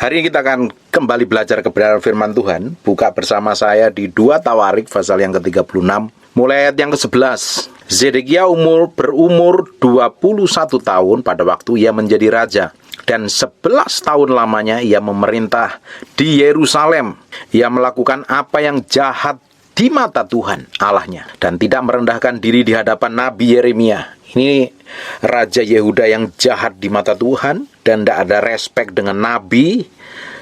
Hari ini kita akan kembali belajar kebenaran firman Tuhan. Buka bersama saya di 2 Tawarik pasal yang ke-36, mulai ayat yang ke-11. Zedekia berumur 21 tahun pada waktu ia menjadi raja, dan 11 tahun lamanya ia memerintah di Yerusalem. Ia melakukan apa yang jahat di mata Tuhan Allahnya, dan tidak merendahkan diri di hadapan Nabi Yeremia. Ini Raja Yehuda yang jahat di mata Tuhan dan tidak ada respek dengan Nabi,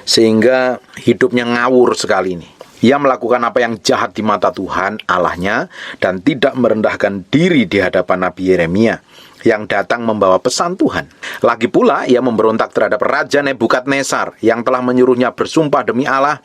sehingga hidupnya ngawur sekali ini. Ia melakukan apa yang jahat di mata Tuhan Allahnya dan tidak merendahkan diri di hadapan Nabi Yeremia yang datang membawa pesan Tuhan. Lagi pula ia memberontak terhadap Raja Nebukadnezar yang telah menyuruhnya bersumpah demi Allah.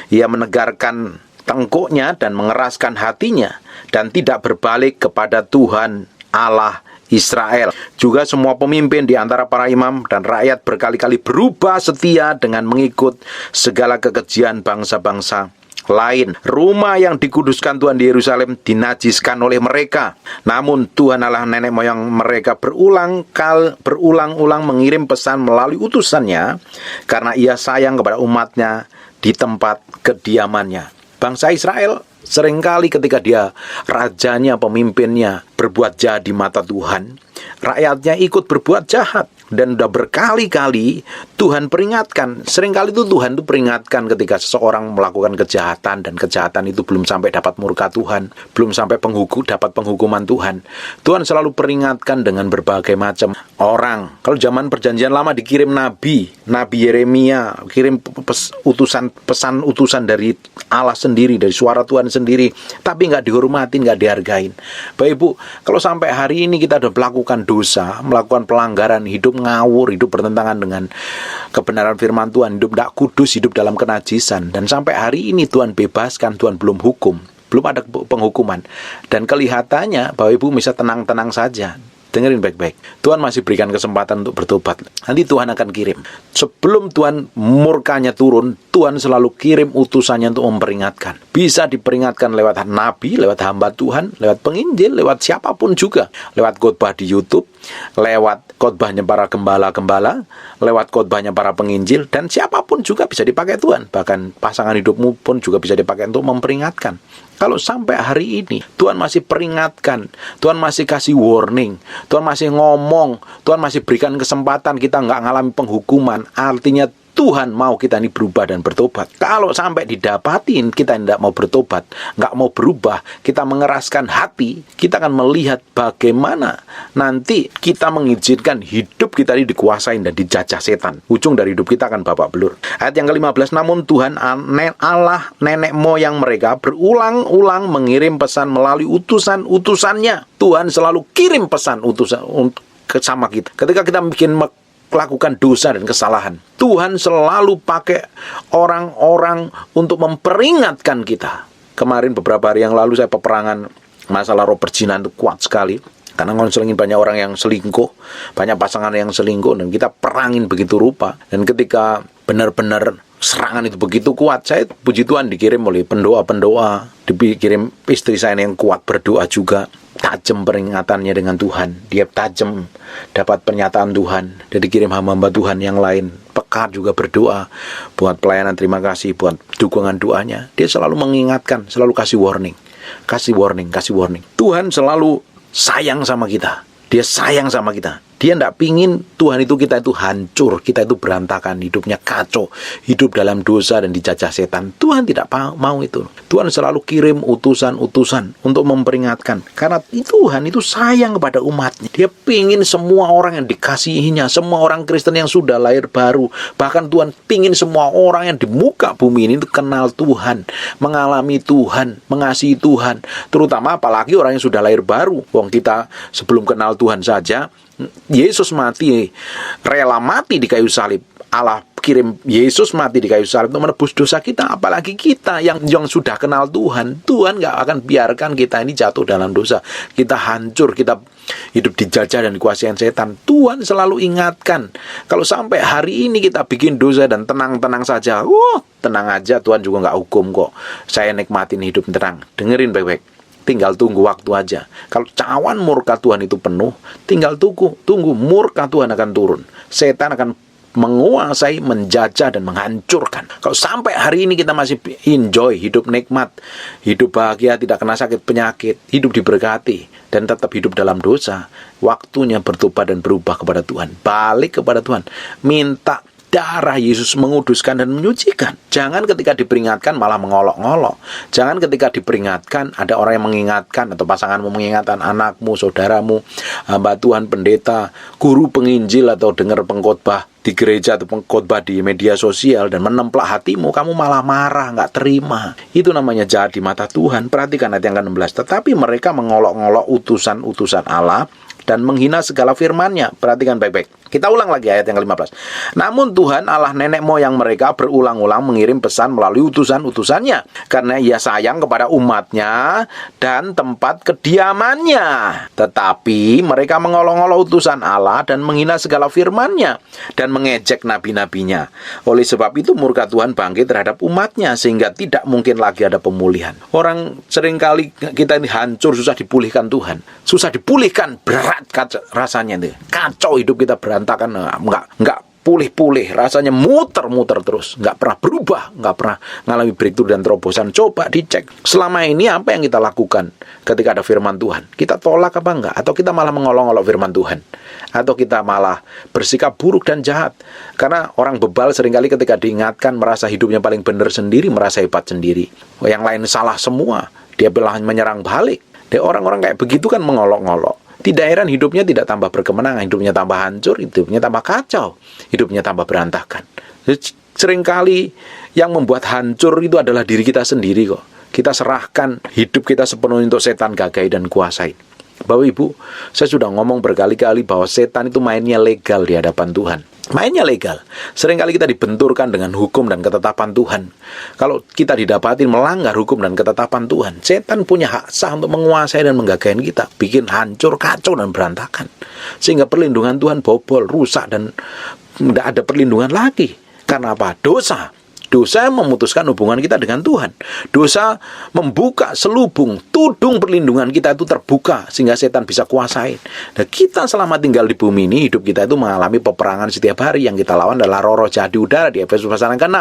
Ia menegarkan tengkuknya dan mengeraskan hatinya dan tidak berbalik kepada Tuhan Allah Israel. Juga semua pemimpin di antara para imam dan rakyat berkali-kali berubah setia dengan mengikut segala kekejian bangsa-bangsa lain. Rumah yang dikuduskan Tuhan di Yerusalem dinajiskan oleh mereka. Namun Tuhan Allah nenek moyang mereka berulang-ulang mengirim pesan melalui utusannya, karena ia sayang kepada umatnya di tempat kediamannya. Bangsa Israel seringkali ketika dia rajanya, pemimpinnya berbuat jahat di mata Tuhan, rakyatnya ikut berbuat jahat. Dan sudah berkali-kali Tuhan peringatkan. Seringkali itu Tuhan itu peringatkan ketika seseorang melakukan kejahatan, dan kejahatan itu belum sampai dapat murka Tuhan, belum sampai dapat penghukuman Tuhan. Tuhan selalu peringatkan dengan berbagai macam orang. Kalau zaman perjanjian lama dikirim Nabi Yeremia, kirim pesan utusan dari Allah sendiri, dari suara Tuhan sendiri, tapi nggak dihormatin, nggak dihargain. Bapak Ibu, kalau sampai hari ini kita sudah melakukan dosa, melakukan pelanggaran, hidup ngawur, hidup bertentangan dengan kebenaran firman Tuhan, hidup tidak kudus, hidup dalam kenajisan, dan sampai hari ini Tuhan bebaskan, Tuhan belum hukum, belum ada penghukuman, dan kelihatannya Bapak Ibu bisa tenang-tenang saja. Dengerin baik-baik, Tuhan masih berikan kesempatan untuk bertobat. Nanti Tuhan akan kirim. Sebelum Tuhan murkanya turun, Tuhan selalu kirim utusannya untuk memperingatkan. Bisa diperingatkan lewat nabi, lewat hamba Tuhan, lewat penginjil, lewat siapapun juga. Lewat khotbah di YouTube, lewat khotbahnya para gembala-gembala, lewat khotbahnya para penginjil, dan siapapun juga bisa dipakai Tuhan. Bahkan pasangan hidupmu pun juga bisa dipakai untuk memperingatkan. Kalau sampai hari ini Tuhan masih peringatkan, Tuhan masih kasih warning, Tuhan masih ngomong, Tuhan masih berikan kesempatan kita nggak ngalami penghukuman, artinya Tuhan mau kita ini berubah dan bertobat. Kalau sampai didapatin kita tidak mau bertobat, nggak mau berubah, kita mengeraskan hati, kita akan melihat bagaimana nanti kita mengizinkan hidup kita ini dikuasain dan dijajah setan. Ujung dari hidup kita akan babak belur. Ayat yang ke-15, namun Tuhan Allah nenek moyang mereka berulang-ulang mengirim pesan melalui utusan-utusannya. Tuhan selalu kirim pesan utusan sama kita. Ketika kita melakukan dosa dan kesalahan, Tuhan selalu pakai orang-orang untuk memperingatkan kita. Kemarin beberapa hari yang lalu saya peperangan masalah roh perjinan itu kuat sekali, karena ngonselingin banyak orang yang selingkuh, banyak pasangan yang selingkuh, dan kita perangin begitu rupa. Dan ketika benar-benar serangan itu begitu kuat, saya puji Tuhan dikirim oleh pendoa-pendoa, dikirim istri saya yang kuat berdoa juga. Tajam peringatannya dengan Tuhan, dia tajam dapat pernyataan Tuhan. Dan dikirim hamba-hamba Tuhan yang lain, pekat juga berdoa buat pelayanan, terima kasih buat dukungan doanya. Dia selalu mengingatkan, selalu kasih warning. Tuhan selalu sayang sama kita, dia sayang sama kita. Dia tidak pingin Tuhan itu kita itu hancur, kita itu berantakan, hidupnya kacau, hidup dalam dosa dan dijajah setan. Tuhan tidak mau itu. Tuhan selalu kirim utusan-utusan untuk memperingatkan, karena Tuhan itu sayang kepada umatnya. Dia pingin semua orang yang dikasihinya, semua orang Kristen yang sudah lahir baru, bahkan Tuhan pingin semua orang yang di muka bumi ini itu kenal Tuhan, mengalami Tuhan, mengasihi Tuhan. Terutama apalagi orang yang sudah lahir baru. Wong kita sebelum kenal Tuhan saja, Yesus mati, rela mati di kayu salib. Allah kirim Yesus mati di kayu salib untuk menebus dosa kita. Apalagi kita yang sudah kenal Tuhan, Tuhan gak akan biarkan kita ini jatuh dalam dosa, kita hancur, kita hidup dijajah dan dikuasai setan. Tuhan selalu ingatkan, kalau sampai hari ini kita bikin dosa dan tenang-tenang saja, tenang aja, Tuhan juga gak hukum kok, saya nikmatin hidup tenang. Dengerin baik-baik, tinggal tunggu waktu aja. Kalau cawan murka Tuhan itu penuh, tinggal tunggu murka Tuhan akan turun. Setan akan menguasai, menjajah, dan menghancurkan. Kalau sampai hari ini kita masih enjoy, hidup nikmat, hidup bahagia, tidak kena sakit penyakit, hidup diberkati, dan tetap hidup dalam dosa, waktunya bertobat dan berubah kepada Tuhan. Balik kepada Tuhan. Minta darah Yesus menguduskan dan menyucikan. Jangan ketika diperingatkan malah mengolok-ngolok. Jangan ketika diperingatkan ada orang yang mengingatkan, atau pasanganmu mengingatkan, anakmu, saudaramu, hamba Tuhan, pendeta, guru penginjil, atau dengar pengkhotbah di gereja atau pengkhotbah di media sosial dan menemplah hatimu, kamu malah marah, nggak terima. Itu namanya jahat di mata Tuhan. Perhatikan ayat yang ke-16. Tetapi mereka mengolok-ngolok utusan-utusan Allah dan menghina segala firman-Nya. Perhatikan baik-baik. Kita ulang lagi ayat yang ke-15. Namun Tuhan Allah nenek moyang mereka berulang-ulang mengirim pesan melalui utusan-utusannya, karena Ia sayang kepada umatnya dan tempat kediamannya. Tetapi mereka mengolok-olok utusan Allah dan menghina segala firman-Nya dan mengejek nabi-nabinya. Oleh sebab itu murka Tuhan bangkit terhadap umatnya, sehingga tidak mungkin lagi ada pemulihan. Orang seringkali kita ini hancur, susah dipulihkan Tuhan. Susah dipulihkan, berat rasanya itu. Kacau hidup kita, berantakan, nggak pulih-pulih, rasanya muter-muter terus, nggak pernah berubah, nggak pernah ngalami breakthrough dan terobosan. Coba dicek selama ini apa yang kita lakukan ketika ada firman Tuhan. Kita tolak apa enggak? Atau kita malah mengolok-olok firman Tuhan? Atau kita malah bersikap buruk dan jahat? Karena orang bebal seringkali ketika diingatkan merasa hidupnya paling benar sendiri, merasa hebat sendiri. Yang lain salah semua, dia malah menyerang balik. Dan orang-orang kayak begitu kan mengolok-ngolok. Tidak heran hidupnya tidak tambah berkemenangan, hidupnya tambah hancur, hidupnya tambah kacau, hidupnya tambah berantakan. Seringkali yang membuat hancur itu adalah diri kita sendiri kok. Kita serahkan hidup kita sepenuhnya untuk setan gagai dan kuasai. Bapak Ibu, saya sudah ngomong berkali-kali bahwa setan itu mainnya legal di hadapan Tuhan. Mainnya legal. Seringkali kita dibenturkan dengan hukum dan ketetapan Tuhan. Kalau kita didapati melanggar hukum dan ketetapan Tuhan, setan punya hak sah untuk menguasai dan menggagain kita, bikin hancur, kacau, dan berantakan. Sehingga perlindungan Tuhan bobol, rusak, dan tidak ada perlindungan lagi. Karena apa? Dosa. Dosa memutuskan hubungan kita dengan Tuhan. Dosa membuka selubung, tudung perlindungan kita itu terbuka, sehingga setan bisa kuasain. Dan kita selama tinggal di bumi ini, hidup kita itu mengalami peperangan setiap hari. Yang kita lawan adalah roh-roh jahat di udara, di Efesus pasal yang ke-6.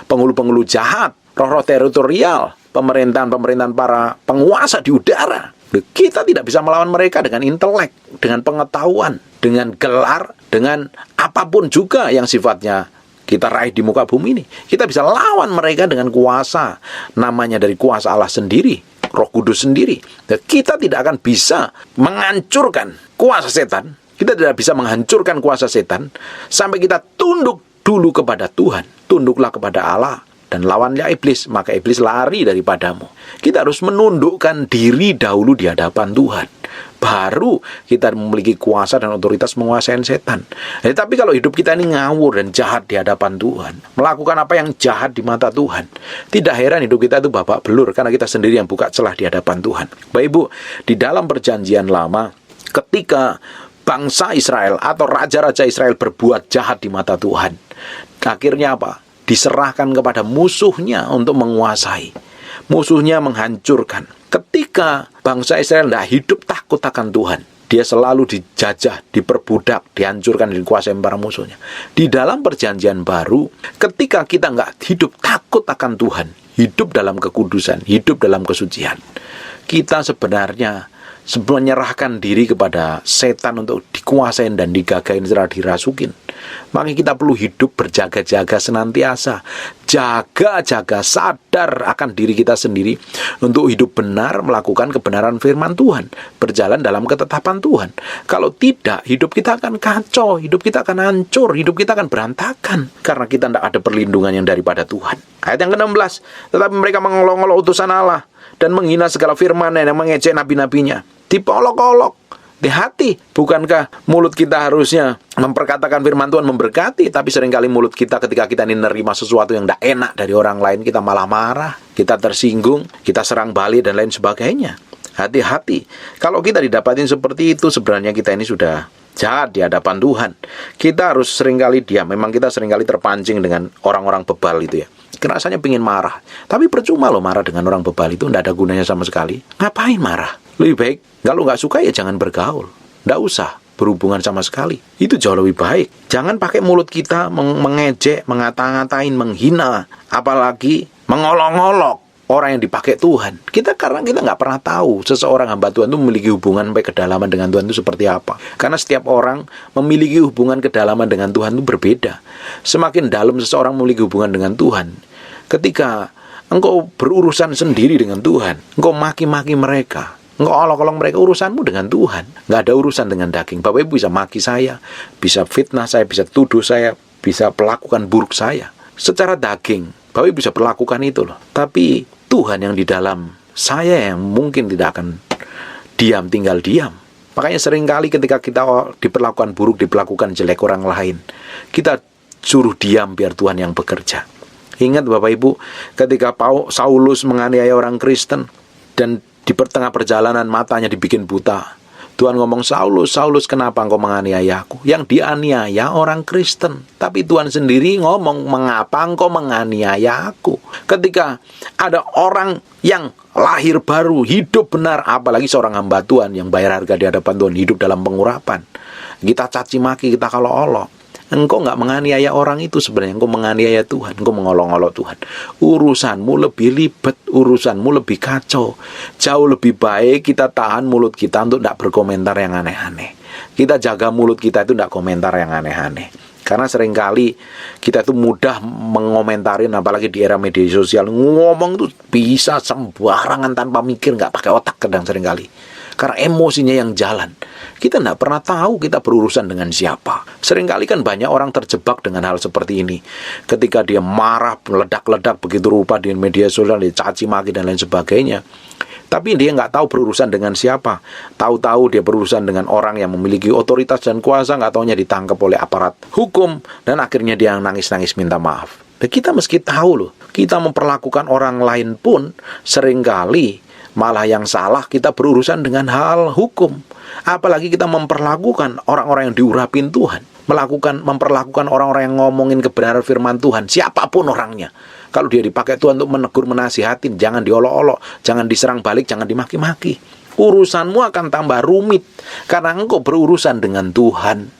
Penghulu-penghulu jahat, roh-roh teritorial, pemerintahan para penguasa di udara. Kita tidak bisa melawan mereka dengan intelek, dengan pengetahuan, dengan gelar, dengan apapun juga yang sifatnya kita raih di muka bumi ini. Kita bisa lawan mereka dengan kuasa, namanya dari kuasa Allah sendiri, Roh Kudus sendiri. Dan kita tidak akan bisa menghancurkan kuasa setan. Kita tidak bisa menghancurkan kuasa setan sampai kita tunduk dulu kepada Tuhan. Tunduklah kepada Allah dan lawanlah iblis, maka iblis lari daripadamu. Kita harus menundukkan diri dahulu di hadapan Tuhan. Baru kita memiliki kuasa dan otoritas menguasai setan. Tapi kalau hidup kita ini ngawur dan jahat di hadapan Tuhan, melakukan apa yang jahat di mata Tuhan, tidak heran hidup kita itu babak belur, karena kita sendiri yang buka celah di hadapan Tuhan. Bapak Ibu, di dalam perjanjian lama, ketika bangsa Israel atau raja-raja Israel berbuat jahat di mata Tuhan, akhirnya apa? Diserahkan kepada musuhnya untuk menguasai. Musuhnya menghancurkan. Ketika bangsa Israel tidak hidup takut akan Tuhan, dia selalu dijajah, diperbudak, dihancurkan, dikuasai para musuhnya. Di dalam perjanjian baru, ketika kita nggak hidup takut akan Tuhan, hidup dalam kekudusan, hidup dalam kesucian, kita sebenarnya menyerahkan diri kepada setan untuk dikuasain dan digagain serta dirasukin. Maka kita perlu hidup berjaga-jaga senantiasa, jaga-jaga, sadar akan diri kita sendiri untuk hidup benar, melakukan kebenaran firman Tuhan, berjalan dalam ketetapan Tuhan. Kalau tidak, hidup kita akan kacau, hidup kita akan hancur, hidup kita akan berantakan, karena kita tidak ada perlindungan yang daripada Tuhan. Ayat yang ke-16, tetapi mereka mengolok-olok utusan Allah dan menghina segala firman yang mengejek nabi-nabinya. Dipolok-olok di hati. Bukankah mulut kita harusnya memperkatakan firman Tuhan, memberkati? Tapi seringkali mulut kita ketika kita ini menerima sesuatu yang tidak enak dari orang lain, kita malah marah, kita tersinggung, kita serang balik dan lain sebagainya. Hati-hati. Kalau kita didapatin seperti itu, sebenarnya kita ini sudah jahat di hadapan Tuhan. Kita harus seringkali diam. Memang kita seringkali terpancing dengan orang-orang bebal itu ya. Rasanya pengen marah. Tapi percuma loh marah dengan orang bebal itu, tidak ada gunanya sama sekali. Ngapain marah? Lebih baik, kalau nggak suka ya jangan bergaul. Nggak usah. berhubungan sama sekali. Itu jauh lebih baik. Jangan pakai mulut kita mengejek, mengata-ngatain, menghina, apalagi mengolok-olok orang yang dipakai Tuhan. Karena kita nggak pernah tahu seseorang hamba Tuhan itu memiliki hubungan sampai kedalaman dengan Tuhan itu seperti apa. Karena setiap orang memiliki hubungan kedalaman dengan Tuhan itu berbeda. Semakin dalam seseorang memiliki hubungan dengan Tuhan, ketika engkau berurusan sendiri dengan Tuhan, engkau maki-maki mereka, engkau olok-olok mereka, urusanmu dengan Tuhan. Nggak ada urusan dengan daging. Bapak Ibu bisa maki saya, bisa fitnah saya, bisa tuduh saya, bisa perlakukan buruk saya. Secara daging, Bapak Ibu bisa perlakukan itu loh. Tapi Tuhan yang di dalam saya yang mungkin tidak akan diam, tinggal diam. Makanya seringkali ketika kita diperlakukan buruk, diperlakukan jelek orang lain, kita suruh diam biar Tuhan yang bekerja. Ingat Bapak Ibu, ketika Saulus menganiaya orang Kristen dan di tengah perjalanan matanya dibikin buta, Tuhan ngomong, Saulus, Saulus, kenapa engkau menganiaya aku? Yang dianiaya orang Kristen. Tapi Tuhan sendiri ngomong, mengapa engkau menganiaya aku? Ketika ada orang yang lahir baru, hidup benar, apalagi seorang hamba Tuhan yang bayar harga di hadapan Tuhan, hidup dalam pengurapan, kita caci maki, kita kalau olok, engkau nggak menganiaya orang itu sebenarnya, engkau menganiaya Tuhan, engkau mengolok-olok Tuhan. Urusanmu lebih ribet, urusanmu lebih kacau. Jauh lebih baik kita tahan mulut kita untuk tidak berkomentar yang aneh-aneh. Kita jaga mulut kita itu tidak komentar yang aneh-aneh. Karena seringkali kita itu mudah mengomentarin, apalagi di era media sosial, ngomong tuh bisa sembarangan tanpa mikir, nggak pakai otak kadang seringkali. Karena emosinya yang jalan. Kita tidak pernah tahu kita berurusan dengan siapa. Seringkali kan banyak orang terjebak dengan hal seperti ini. Ketika dia marah, meledak-ledak begitu rupa di media sosial, dia caci maki dan lain sebagainya. Tapi dia nggak tahu berurusan dengan siapa. Tahu-tahu dia berurusan dengan orang yang memiliki otoritas dan kuasa, nggak taunya ditangkap oleh aparat hukum, dan akhirnya dia nangis-nangis minta maaf. Dan kita meski tahu loh, kita memperlakukan orang lain pun seringkali malah yang salah kita berurusan dengan hal hukum. Apalagi kita memperlakukan orang-orang yang diurapin Tuhan, memperlakukan orang-orang yang ngomongin kebenaran firman Tuhan, siapapun orangnya. Kalau dia dipakai Tuhan untuk menegur, menasihatin, jangan diolok-olok, jangan diserang balik, jangan dimaki-maki. Urusanmu akan tambah rumit karena engkau berurusan dengan Tuhan.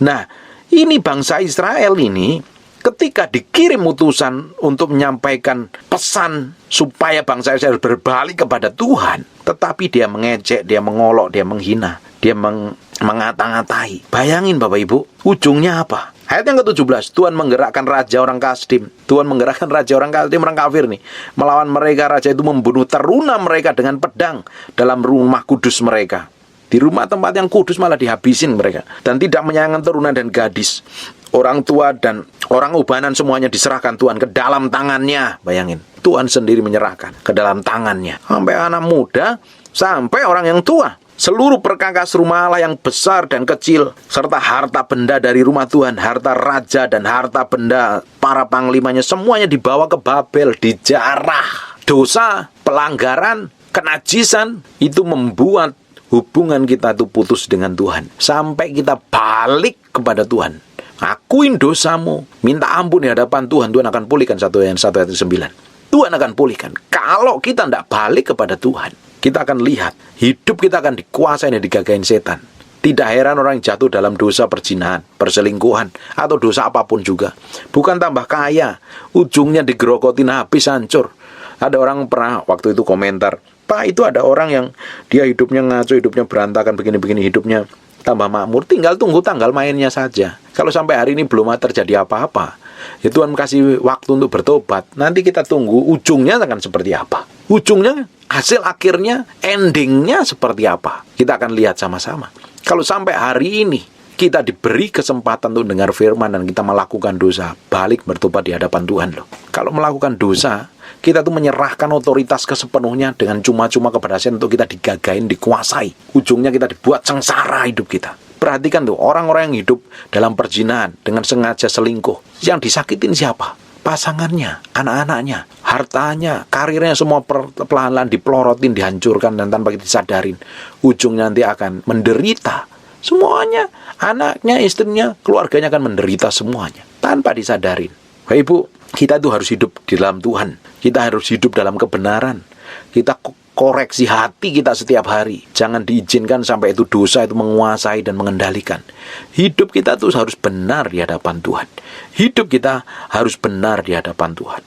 Nah, ini bangsa Israel ini ketika dikirim utusan untuk menyampaikan pesan supaya bangsa Israel berbalik kepada Tuhan, tetapi dia mengejek, dia mengolok, dia menghina, dia mengata-ngatai. Bayangin Bapak Ibu, ujungnya apa? Ayat yang ke-17, Tuhan menggerakkan raja orang Kasdim. Tuhan menggerakkan raja orang Kasdim, orang kafir nih, melawan mereka. Raja itu membunuh teruna mereka dengan pedang dalam rumah kudus mereka. Di rumah tempat yang kudus malah dihabisin mereka. Dan tidak menyayangkan teruna dan gadis, orang tua dan orang ubanan, semuanya diserahkan Tuhan ke dalam tangannya. Bayangin, Tuhan sendiri menyerahkan ke dalam tangannya. Sampai anak muda, sampai orang yang tua. Seluruh perkakas rumah Allah yang besar dan kecil, serta harta benda dari rumah Tuhan, harta raja dan harta benda para panglimanya, semuanya dibawa ke Babel, dijarah. Dosa, pelanggaran, kenajisan, itu membuat hubungan kita itu putus dengan Tuhan. Sampai kita balik kepada Tuhan, akuin dosamu, minta ampun di hadapan Tuhan, Tuhan akan pulihkan. 1 ayat 9. Tuhan akan pulihkan. Kalau kita tidak balik kepada Tuhan, kita akan lihat hidup kita akan dikuasai dan digagain setan. Tidak heran orang yang jatuh dalam dosa perzinahan, perselingkuhan, atau dosa apapun juga. Bukan tambah kaya, ujungnya digerokotin habis, hancur. Ada orang pernah waktu itu komentar, Pak, itu ada orang yang dia hidupnya ngaco, hidupnya berantakan, begini-begini, hidupnya tambah makmur, tinggal tunggu tanggal mainnya saja. Kalau sampai hari ini belum terjadi apa-apa, ya Tuhan kasih waktu untuk bertobat. Nanti kita tunggu ujungnya akan seperti apa. Ujungnya, hasil akhirnya, endingnya seperti apa. Kita akan lihat sama-sama. Kalau sampai hari ini kita diberi kesempatan untuk dengar firman dan kita melakukan dosa, balik bertobat di hadapan Tuhan loh. Kalau melakukan dosa, kita tuh menyerahkan otoritas sepenuhnya dengan cuma-cuma kepada setan untuk kita digagain, dikuasai. Ujungnya kita dibuat sengsara hidup kita. Perhatikan tuh, orang-orang yang hidup dalam perzinahan dengan sengaja selingkuh, yang disakitin siapa? Pasangannya, anak-anaknya, hartanya, karirnya, semua perlahan-lahan dipelorotin, dihancurkan, dan tanpa kita sadarin, ujungnya nanti akan menderita. Semuanya, anaknya, istrinya, keluarganya akan menderita semuanya, tanpa disadarin. Bapak Ibu, kita tuh harus hidup di dalam Tuhan. Kita harus hidup dalam kebenaran. Kita koreksi hati kita setiap hari. Jangan diizinkan sampai itu dosa itu menguasai dan mengendalikan. Hidup kita tuh harus benar di hadapan Tuhan. Hidup kita harus benar di hadapan Tuhan.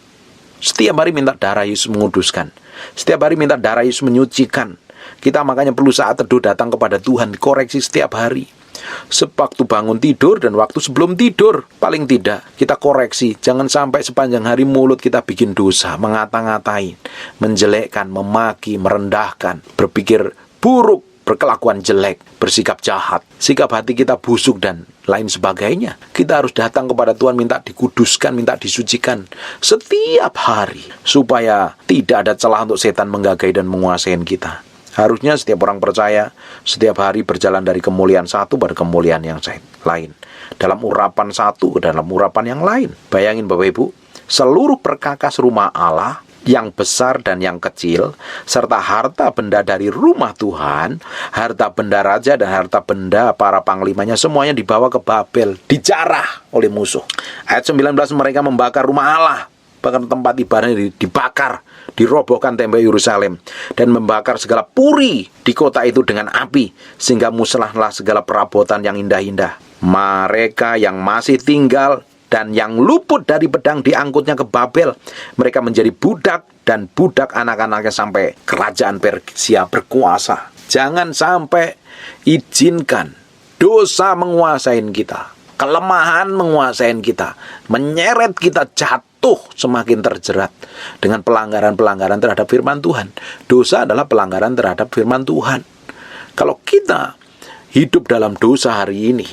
Setiap hari minta darah Yesus menguduskan. Setiap hari minta darah Yesus menyucikan. Kita makanya perlu saat teduh datang kepada Tuhan, koreksi setiap hari. Sewaktu bangun tidur dan waktu sebelum tidur, paling tidak kita koreksi. Jangan sampai sepanjang hari mulut kita bikin dosa, mengata-ngatain, menjelekkan, memaki, merendahkan, berpikir buruk, berkelakuan jelek, bersikap jahat, sikap hati kita busuk dan lain sebagainya. Kita harus datang kepada Tuhan, minta dikuduskan, minta disucikan setiap hari, supaya tidak ada celah untuk setan menggagai dan menguasai kita. Harusnya setiap orang percaya setiap hari berjalan dari kemuliaan satu pada kemuliaan yang lain, dalam urapan satu ke dalam urapan yang lain. Bayangin Bapak Ibu, seluruh perkakas rumah Allah, yang besar dan yang kecil, serta harta benda dari rumah Tuhan, harta benda raja dan harta benda para panglimanya, semuanya dibawa ke Babel, dijarah oleh musuh. Ayat 19, mereka membakar rumah Allah, bahkan tempat ibadahnya dibakar, dirobohkan tembok Yerusalem, dan membakar segala puri di kota itu dengan api, sehingga musnahlah segala perabotan yang indah-indah. Mereka yang masih tinggal dan yang luput dari pedang diangkutnya ke Babel. Mereka menjadi budak, dan budak anak-anaknya sampai kerajaan Persia berkuasa. Jangan sampai izinkan dosa menguasai kita, kelemahan menguasai kita, menyeret kita jatuh, semakin terjerat dengan pelanggaran-pelanggaran terhadap firman Tuhan. Dosa adalah pelanggaran terhadap firman Tuhan. Kalau kita hidup dalam dosa hari ini,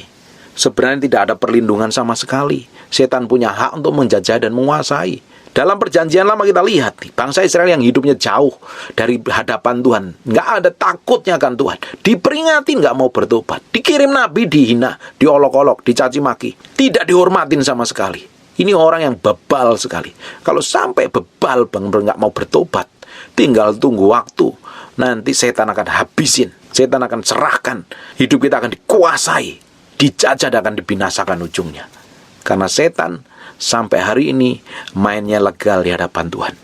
sebenarnya tidak ada perlindungan sama sekali. Setan punya hak untuk menjajah dan menguasai. Dalam perjanjian lama kita lihat nih, bangsa Israel yang hidupnya jauh dari hadapan Tuhan, nggak ada takutnya kan Tuhan, diperingati nggak mau bertobat, dikirim nabi dihina, diolok-olok, dicaci maki, tidak dihormatin sama sekali. Ini orang yang bebal sekali. Kalau sampai bebal benar-benar nggak mau bertobat, tinggal tunggu waktu. Nanti setan akan habisin, setan akan serahkan, hidup kita akan dikuasai, dijajah dan akan dibinasakan ujungnya. Karena setan sampai hari ini mainnya legal di hadapan Tuhan.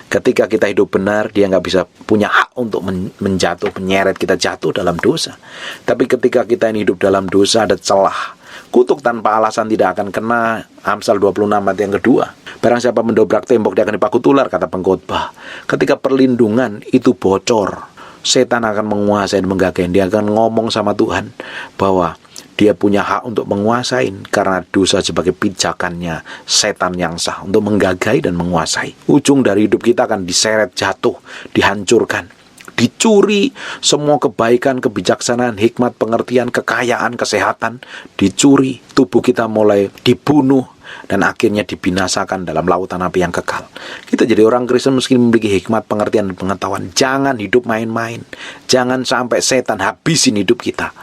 Ketika kita hidup benar, dia nggak bisa punya hak untuk menyeret kita jatuh dalam dosa. Tapi ketika kita ini hidup dalam dosa, ada celah. Kutuk tanpa alasan tidak akan kena. Amsal 26 ayat yang kedua. Barang siapa mendobrak tembok, dia akan dipakut ular, kata pengkhotbah. Ketika perlindungan itu bocor, setan akan menguasai dan menggagain. Dia akan ngomong sama Tuhan bahwa dia punya hak untuk menguasai, karena dosa sebagai pijakannya setan yang sah untuk menggagai dan menguasai. Ujung dari hidup kita akan diseret jatuh, dihancurkan, dicuri semua kebaikan, kebijaksanaan, hikmat, pengertian, kekayaan, kesehatan, dicuri. Tubuh kita mulai dibunuh dan akhirnya dibinasakan dalam lautan api yang kekal. Kita jadi orang Kristen meski memiliki hikmat, pengertian, dan pengetahuan, jangan hidup main-main. Jangan sampai setan habisin hidup kita.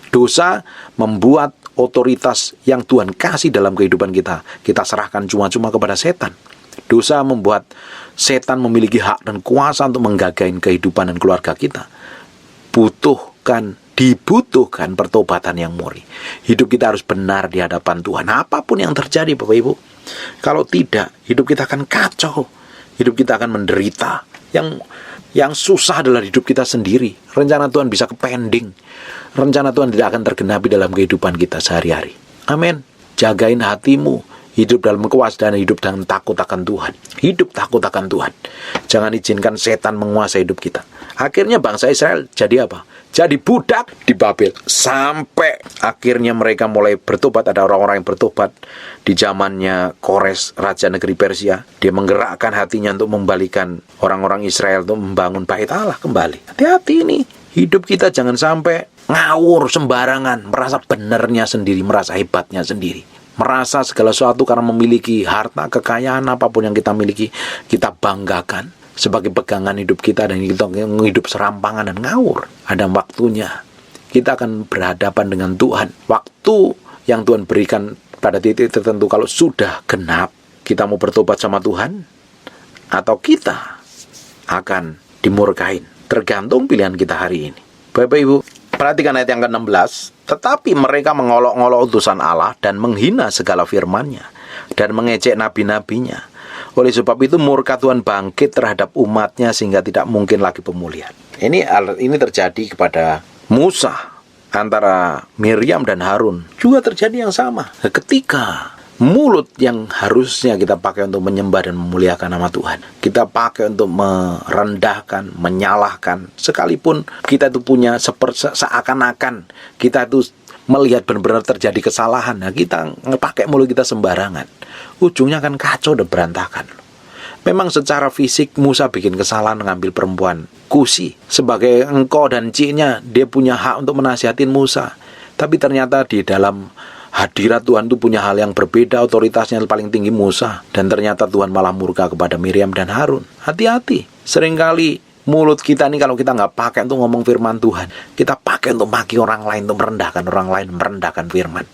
Dosa membuat otoritas yang Tuhan kasih dalam kehidupan kita, kita serahkan cuma-cuma kepada setan. Dosa membuat setan memiliki hak dan kuasa untuk menggagain kehidupan dan keluarga kita. Dibutuhkan pertobatan yang murni. Hidup kita harus benar di hadapan Tuhan, apapun yang terjadi Bapak Ibu. Kalau tidak, hidup kita akan kacau, hidup kita akan menderita. Yang susah adalah hidup kita sendiri. Rencana Tuhan bisa kepending. Rencana Tuhan tidak akan tergenapi dalam kehidupan kita sehari-hari. Amin. Jagain hatimu. Hidup dalam kewaspadaan, hidup dengan takut akan Tuhan. Hidup takut akan Tuhan. Jangan izinkan setan menguasai hidup kita. Akhirnya bangsa Israel jadi apa? Jadi budak di Babel. Sampai akhirnya mereka mulai bertobat. Ada orang-orang yang bertobat di zamannya Kores, Raja Negeri Persia. Dia menggerakkan hatinya untuk membalikan orang-orang Israel untuk membangun bait Allah kembali. Hati-hati ini. Hidup kita jangan sampai ngawur sembarangan, merasa benernya sendiri, merasa hebatnya sendiri, merasa segala sesuatu karena memiliki harta, kekayaan, apapun yang kita miliki, kita banggakan sebagai pegangan hidup kita, dan kita hidup serampangan dan ngawur. Ada waktunya kita akan berhadapan dengan Tuhan. Waktu yang Tuhan berikan pada titik tertentu, kalau sudah genap, kita mau bertobat sama Tuhan atau kita akan dimurkain. Tergantung pilihan kita hari ini. Bapak Ibu, perhatikan ayat yang ke-16. Tetapi mereka mengolok-olok utusan Allah dan menghina segala firman-Nya dan mengejek nabi-nabinya. Oleh sebab itu murka Tuhan bangkit terhadap umatnya sehingga tidak mungkin lagi pemulihan. Ini terjadi kepada Musa, antara Miriam dan Harun. Juga terjadi yang sama. Ketika mulut yang harusnya kita pakai untuk menyembah dan memuliakan nama Tuhan, kita pakai untuk merendahkan, menyalahkan, sekalipun kita itu punya seakan-akan kita itu melihat benar-benar terjadi kesalahan, nah kita pakai mulut kita sembarangan, ujungnya akan kacau dan berantakan. Memang secara fisik Musa bikin kesalahan mengambil perempuan Kusi. Sebagai engkau dan ciknya, dia punya hak untuk menasihatin Musa. Tapi ternyata di dalam hadirat Tuhan itu punya hal yang berbeda, otoritasnya paling tinggi Musa. Dan ternyata Tuhan malah murka kepada Miriam dan Harun. Hati-hati, seringkali mulut kita ini kalau kita nggak pakai untuk ngomong firman Tuhan, kita pakai untuk maki orang lain, untuk merendahkan orang lain, merendahkan firman.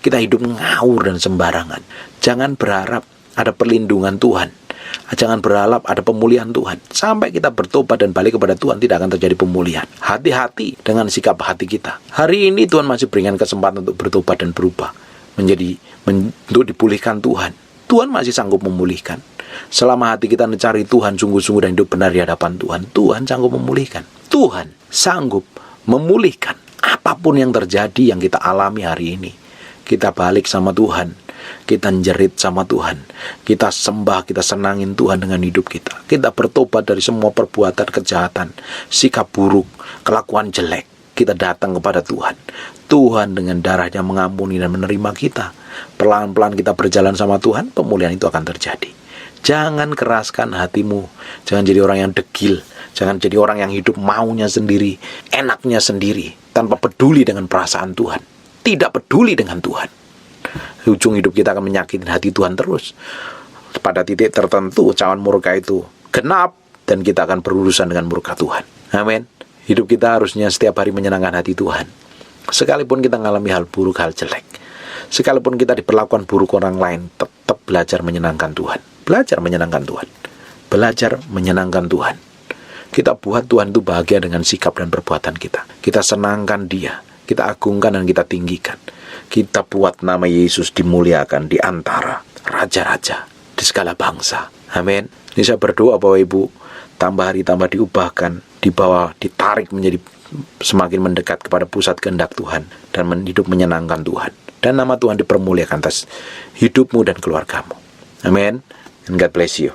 Kita hidup ngawur dan sembarangan. Jangan berharap ada perlindungan Tuhan. Jangan berharap ada pemulihan Tuhan. Sampai kita bertobat dan balik kepada Tuhan, tidak akan terjadi pemulihan. Hati-hati dengan sikap hati kita. Hari ini Tuhan masih berikan kesempatan untuk bertobat dan berubah, untuk dipulihkan Tuhan. Tuhan masih sanggup memulihkan. Selama hati kita mencari Tuhan sungguh-sungguh dan hidup benar di hadapan Tuhan, Tuhan sanggup memulihkan. Tuhan sanggup memulihkan apapun yang terjadi yang kita alami hari ini. Kita balik sama Tuhan, kita jerit sama Tuhan, kita sembah, kita senangin Tuhan dengan hidup kita. Kita bertobat dari semua perbuatan kejahatan, sikap buruk, kelakuan jelek. Kita datang kepada Tuhan. Tuhan dengan darahnya mengampuni dan menerima kita. Pelan-pelan kita berjalan sama Tuhan, pemulihan itu akan terjadi. Jangan keraskan hatimu. Jangan jadi orang yang degil. Jangan jadi orang yang hidup maunya sendiri, enaknya sendiri, tanpa peduli dengan perasaan Tuhan. Tidak peduli dengan Tuhan. Ujung hidup kita akan menyakitin hati Tuhan terus. Pada titik tertentu cawan murka itu genap, dan kita akan berurusan dengan murka Tuhan. Amin. Hidup kita harusnya setiap hari menyenangkan hati Tuhan. Sekalipun kita mengalami hal buruk, hal jelek, sekalipun kita diperlakukan buruk orang lain, tetap belajar menyenangkan Tuhan. Belajar menyenangkan Tuhan. Belajar menyenangkan Tuhan. Kita buat Tuhan itu bahagia dengan sikap dan perbuatan kita. Kita senangkan Dia. Kita agungkan dan kita tinggikan. Kita buat nama Yesus dimuliakan di antara raja-raja di segala bangsa. Amin. Ini saya berdoa Bapak Ibu, tambah hari tambah diubahkan, dibawa, ditarik menjadi semakin mendekat kepada pusat kehendak Tuhan, dan hidup menyenangkan Tuhan. Dan nama Tuhan dipermuliakan atas hidupmu dan keluargamu. Amin. And God bless you.